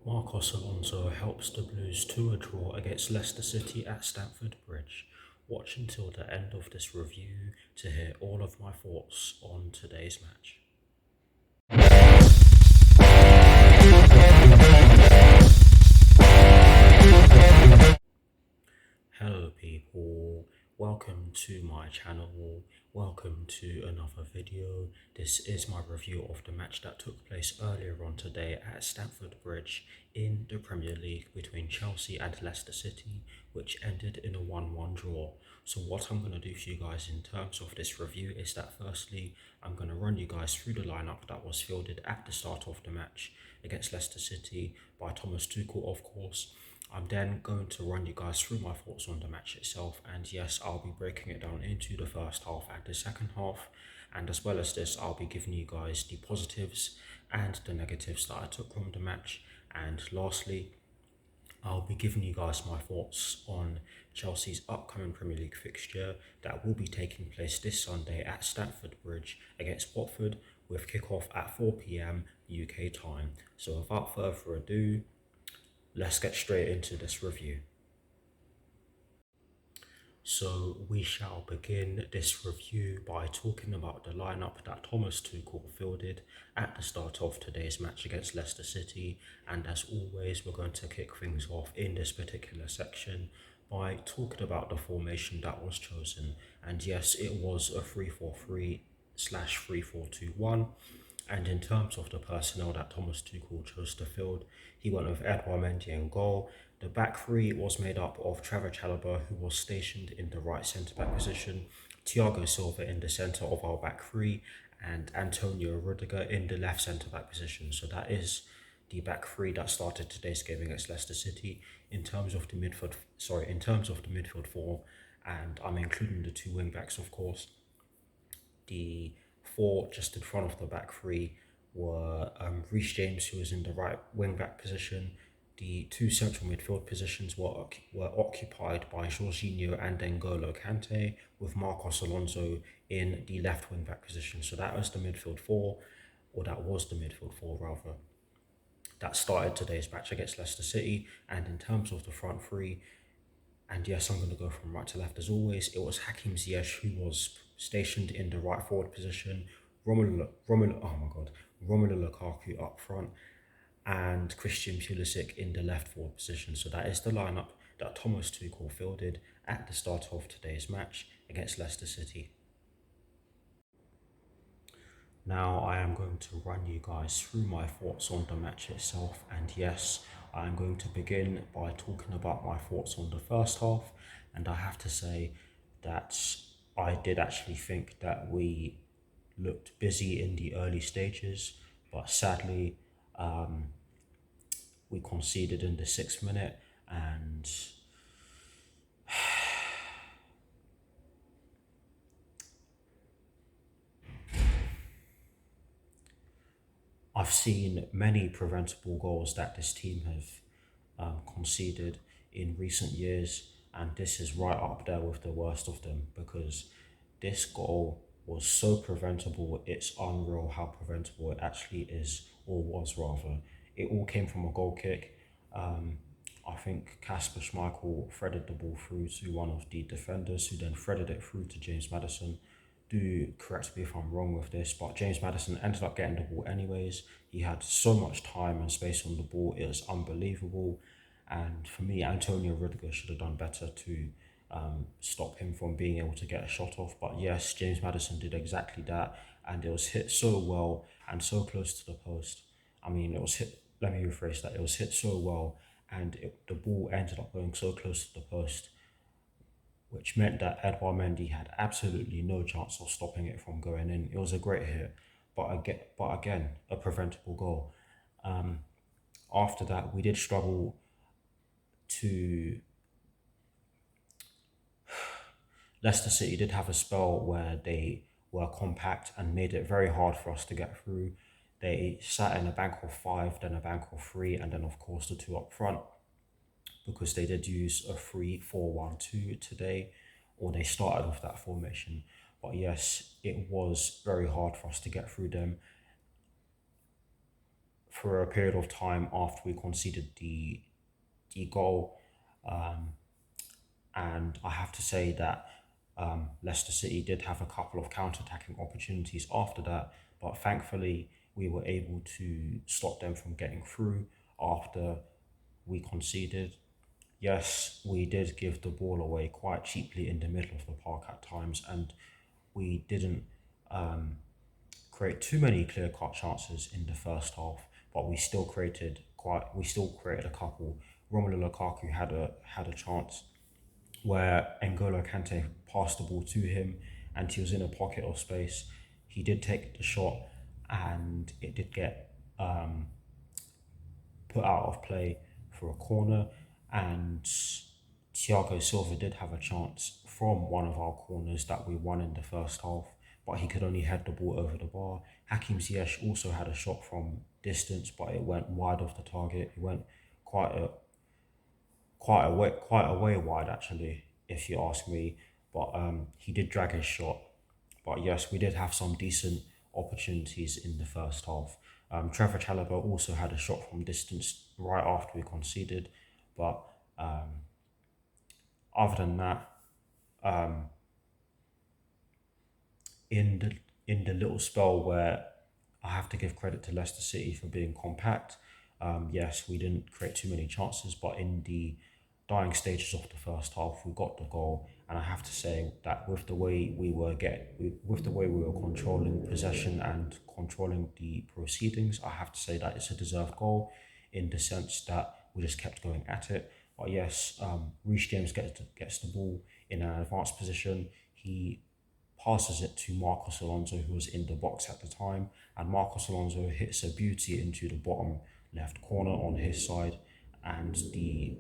Marcos Alonso helps the Blues to a draw against Leicester City at Stamford Bridge. Watch until the end of this review to hear all of my thoughts on today's match. Hello people, welcome to my channel, welcome to another video. This is my review of the match that took place earlier on today at Stamford Bridge in the Premier League between Chelsea and Leicester City, which ended in a 1-1 draw. So what I'm going to do for you guys in terms of this review is that firstly, I'm going to run you guys through the lineup that was fielded at the start of the match against Leicester City by Thomas Tuchel, of course. I'm then going to run you guys through my thoughts on the match itself, and yes, I'll be breaking it down into the first half and the second half, and as well as this, I'll be giving you guys the positives and the negatives that I took from the match, and lastly, I'll be giving you guys my thoughts on Chelsea's upcoming Premier League fixture that will be taking place this Sunday at Stamford Bridge against Watford, with kickoff at 4 p.m. UK time. So without further ado, let's get straight into this review. So we shall begin this review by talking about the lineup that Thomas Tuchel fielded at the start of today's match against Leicester City, and as always we're going to kick things off in this particular section by talking about the formation that was chosen. And yes, it was a 3-4-3/3-4-2-1. And in terms of the personnel that Thomas Tuchel chose to field, he went with Edouard Mendy in goal. The back three was made up of Trevor Chalobah, who was stationed in the right centre-back position, Thiago Silva in the centre of our back three, and Antonio Rudiger in the left centre-back position. So that is the back three that started today's game against Leicester City. In terms of the midfield four, and I'm including the two wing backs, of course. The four just in front of the back three were Reece James, who was in the right wing back position. The two central midfield positions were occupied by Jorginho and N'Golo Kante, with Marcos Alonso in the left wing back position. So that was the midfield four, or that was the midfield four rather, that started today's match against Leicester City. And in terms of the front three, and yes, I'm going to go from right to left as always, it was Hakim Ziyech who was stationed in the right forward position, Romelu Lukaku up front, and Christian Pulisic in the left forward position. So that is the lineup that Thomas Tuchel fielded at the start of today's match against Leicester City. Now I am going to run you guys through my thoughts on the match itself, and yes, I'm going to begin by talking about my thoughts on the first half. And I have to say that I did actually think that we looked busy in the early stages, but sadly we conceded in the 6th minute, and I've seen many preventable goals that this team have conceded in recent years, and this is right up there with the worst of them, because this goal was so preventable. It's unreal how preventable it actually is, or was rather. It all came from a goal kick. I think Kasper Schmeichel threaded the ball through to one of the defenders, who then threaded it through to James Maddison. Do correct me if I'm wrong with this, but James Maddison ended up getting the ball anyways. He had so much time and space on the ball, it was unbelievable. And for me, Antonio Rudiger should have done better to stop him from being able to get a shot off. But yes, James Maddison did exactly that, and it was hit so well and so close to the post. I mean, it was hit, let me rephrase that, it was hit so well, and the ball ended up going so close to the post, which meant that Edouard Mendy had absolutely no chance of stopping it from going in. It was a great hit, but again, a preventable goal. After that, we did struggle to... Leicester City did have a spell where they were compact and made it very hard for us to get through. They sat in a bank of 5, then a bank of 3, and then of course the 2 up front, because they did use a 3-4-1-2 today, or they started with that formation. But yes, it was very hard for us to get through them. for a period of time after we conceded the goal. Um, and I have to say that Leicester City did have a couple of counter-attacking opportunities after that, but thankfully we were able to stop them from getting through after we conceded. Yes, we did give the ball away quite cheaply in the middle of the park at times, and we didn't create too many clear-cut chances in the first half, but we still created a couple. Romelu Lukaku had a chance where N'Golo Kante passed the ball to him and he was in a pocket of space. He did take the shot and it did get put out of play for a corner. And Thiago Silva did have a chance from one of our corners that we won in the first half, but he could only head the ball over the bar. Hakim Ziyech also had a shot from distance, but it went wide off the target. It went quite a quite a way wide actually, if you ask me. But he did drag his shot. But yes, we did have some decent opportunities in the first half. Trevor Chalobah also had a shot from distance right after we conceded, but other than that, in the little spell where I have to give credit to Leicester City for being compact. Yes, we didn't create too many chances, but in the dying stages of the first half, we got the goal, and I have to say that with the way we were controlling possession and controlling the proceedings, I have to say that it's a deserved goal, in the sense that we just kept going at it. But yes, Reece James gets the ball in an advanced position. He passes it to Marcos Alonso, who was in the box at the time, and Marcos Alonso hits a beauty into the bottom left corner on his side, and the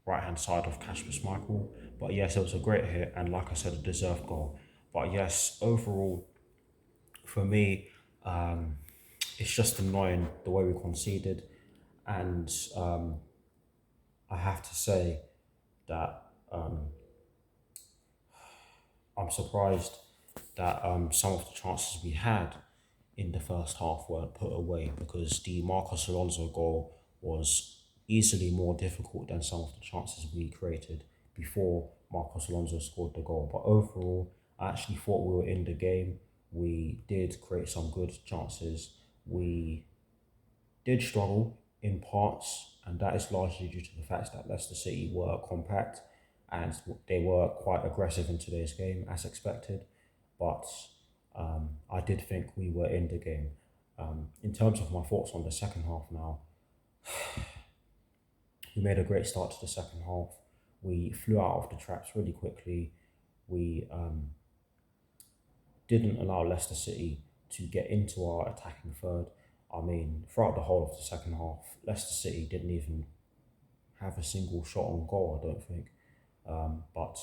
right hand side of Kasper Schmeichel. But yes, it was a great hit, and like I said, a deserved goal. But yes, overall, for me, it's just annoying the way we conceded, and I have to say that I'm surprised that some of the chances we had in the first half weren't put away, because the Marcos Alonso goal was easily more difficult than some of the chances we created before Marcos Alonso scored the goal. But overall, I actually thought we were in the game. We did create some good chances. We did struggle in parts, and that is largely due to the fact that Leicester City were compact and they were quite aggressive in today's game, as expected. But I did think we were in the game. In terms of my thoughts on the second half now, we made a great start to the second half. We flew out of the traps really quickly. We didn't allow Leicester City to get into our attacking third. I mean, throughout the whole of the second half, Leicester City didn't even have a single shot on goal, I don't think. But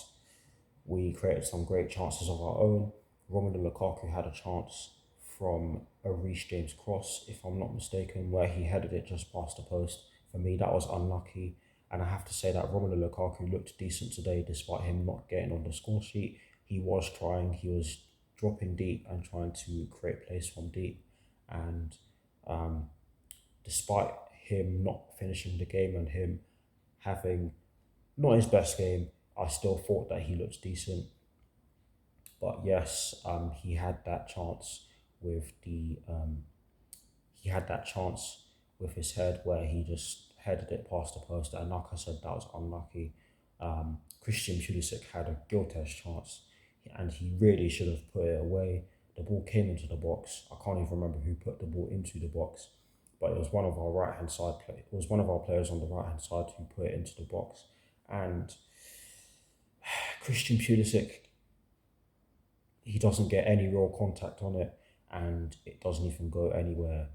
we created some great chances of our own. Romelu Lukaku had a chance from a Reece James cross, if I'm not mistaken, where he headed it just past the post. For me, that was unlucky. And I have to say that Romelu Lukaku looked decent today, despite him not getting on the score sheet. He was trying, he was dropping deep and trying to create plays from deep. And despite him not finishing the game and him having not his best game, I still thought that he looked decent. But yes, he had that chance with his head where he just headed it past the post, and like I said, that was unlucky. Christian Pulisic had a gilt-edged chance, and he really should have put it away. The ball came into the box. I can't even remember who put the ball into the box, but it was one of our It was one of our players on the right hand side who put it into the box, and Christian Pulisic, he doesn't get any real contact on it, and it doesn't even go anywhere.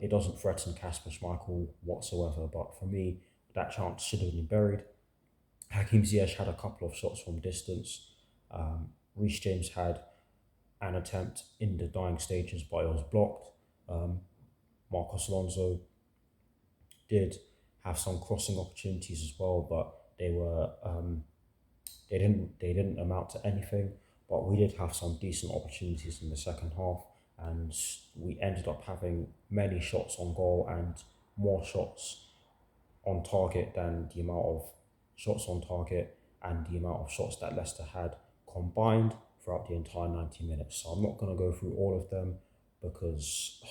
It doesn't threaten Kasper Schmeichel whatsoever. But for me, that chance should have been buried. Hakim Ziyech had a couple of shots from distance. Reece James had an attempt in the dying stages, but it was blocked. Marcos Alonso did have some crossing opportunities as well, but they didn't amount to anything. But we did have some decent opportunities in the second half, and we ended up having many shots on goal and more shots on target than the amount of shots on target and the amount of shots that Leicester had combined throughout the entire 90 minutes. So I'm not going to go through all of them because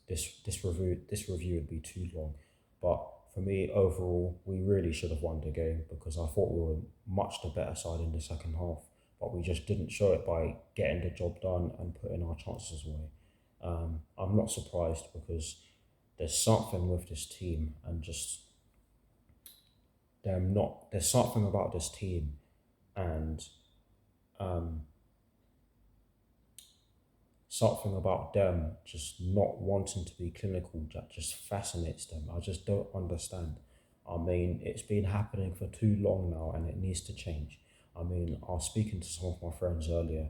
this review would be too long. But for me, overall, we really should have won the game because I thought we were much the better side in the second half, but we just didn't show it by getting the job done and putting our chances away. I'm not surprised because there's something with this team and just them not. There's something about this team and um, something about them just not wanting to be clinical that just fascinates them. I just don't understand. I mean, it's been happening for too long now and it needs to change. I mean, I was speaking to some of my friends earlier,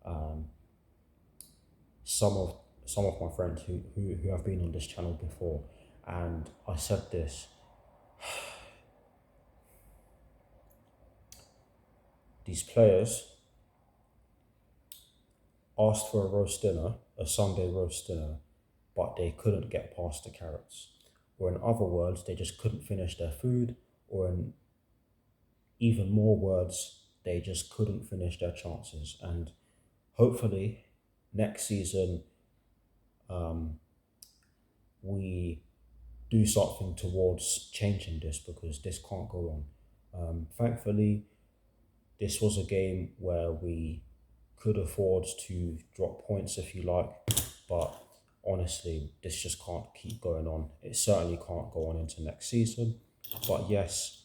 um, some of some of my friends who have been on this channel before, and I said this: these players asked for a roast dinner, a Sunday roast dinner, but they couldn't get past the carrots. Or in other words, they just couldn't finish their food, or in even more words, they just couldn't finish their chances. And hopefully, next season, um, we do something towards changing this because this can't go on. Thankfully, this was a game where we could afford to drop points if you like, but honestly, this just can't keep going on. It certainly can't go on into next season. But yes,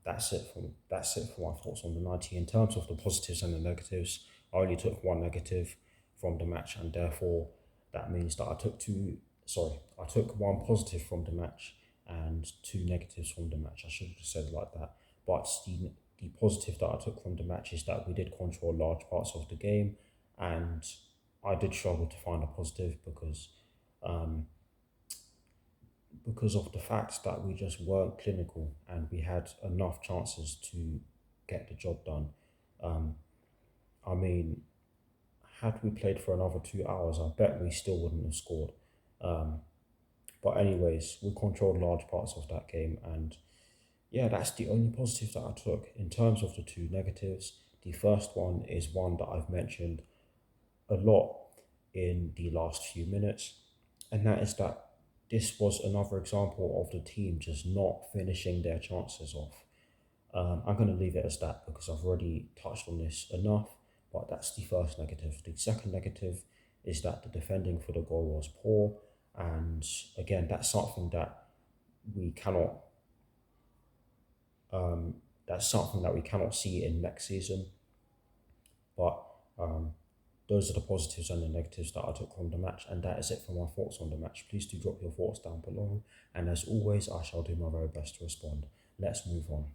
that's it for my thoughts on the 90. In terms of the positives and the negatives, I only took one negative from the match, and therefore that means that I took one positive from the match and two negatives from the match. I should have said it like that. But the positive that I took from the match is that we did control large parts of the game, and I did struggle to find a positive um, because of the fact that we just weren't clinical and we had enough chances to get the job done. Um, I mean, had we played for another 2 hours, I bet we still wouldn't have scored. Um, but anyways, we controlled large parts of that game, and yeah, that's the only positive that I took. In terms of the two negatives, the first one is one that I've mentioned a lot in the last few minutes, and that is that this was another example of the team just not finishing their chances off. I'm going to leave it as that because I've already touched on this enough, but that's the first negative. The second negative is that the defending for the goal was poor, and again, that's something that we cannot that's something that we cannot see in next season. But um, those are the positives and the negatives that I took from the match, and that is it for my thoughts on the match. Please do drop your thoughts down below, and as always, I shall do my very best to respond. Let's move on.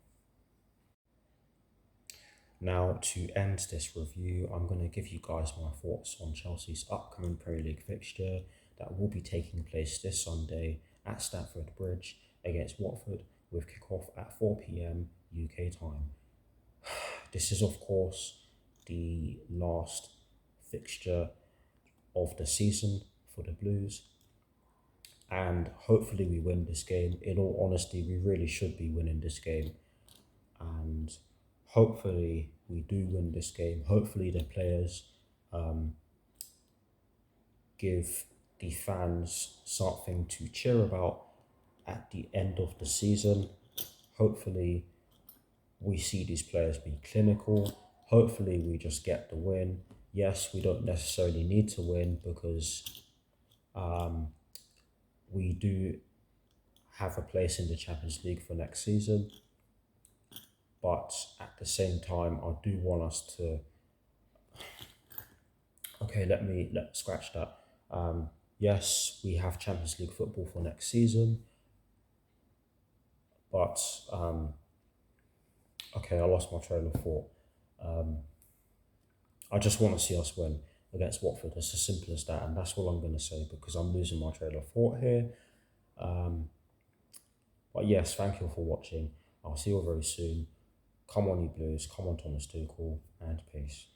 Now, to end this review, I'm going to give you guys my thoughts on Chelsea's upcoming Premier League fixture that will be taking place this Sunday at Stamford Bridge against Watford with kickoff at 4 p.m. UK time. This is, of course, the last fixture of the season for the Blues, and hopefully we win this game. In all honesty, we really should be winning this game, and hopefully we do win this game. Hopefully the players give the fans something to cheer about at the end of the season. Hopefully we see these players be clinical. Hopefully we just get the win. Yes, we don't necessarily need to win because we do have a place in the Champions League for next season. But at the same time, I do want us to. Okay, let scratch that. Yes, we have Champions League football for next season, but okay, I lost my train of thought. I just want to see us win against Watford. It's as simple as that, and that's all I'm going to say because I'm losing my train of thought here. But yes, thank you for watching. I'll see you all very soon. Come on, you Blues. Come on, Thomas Tuchel, and peace.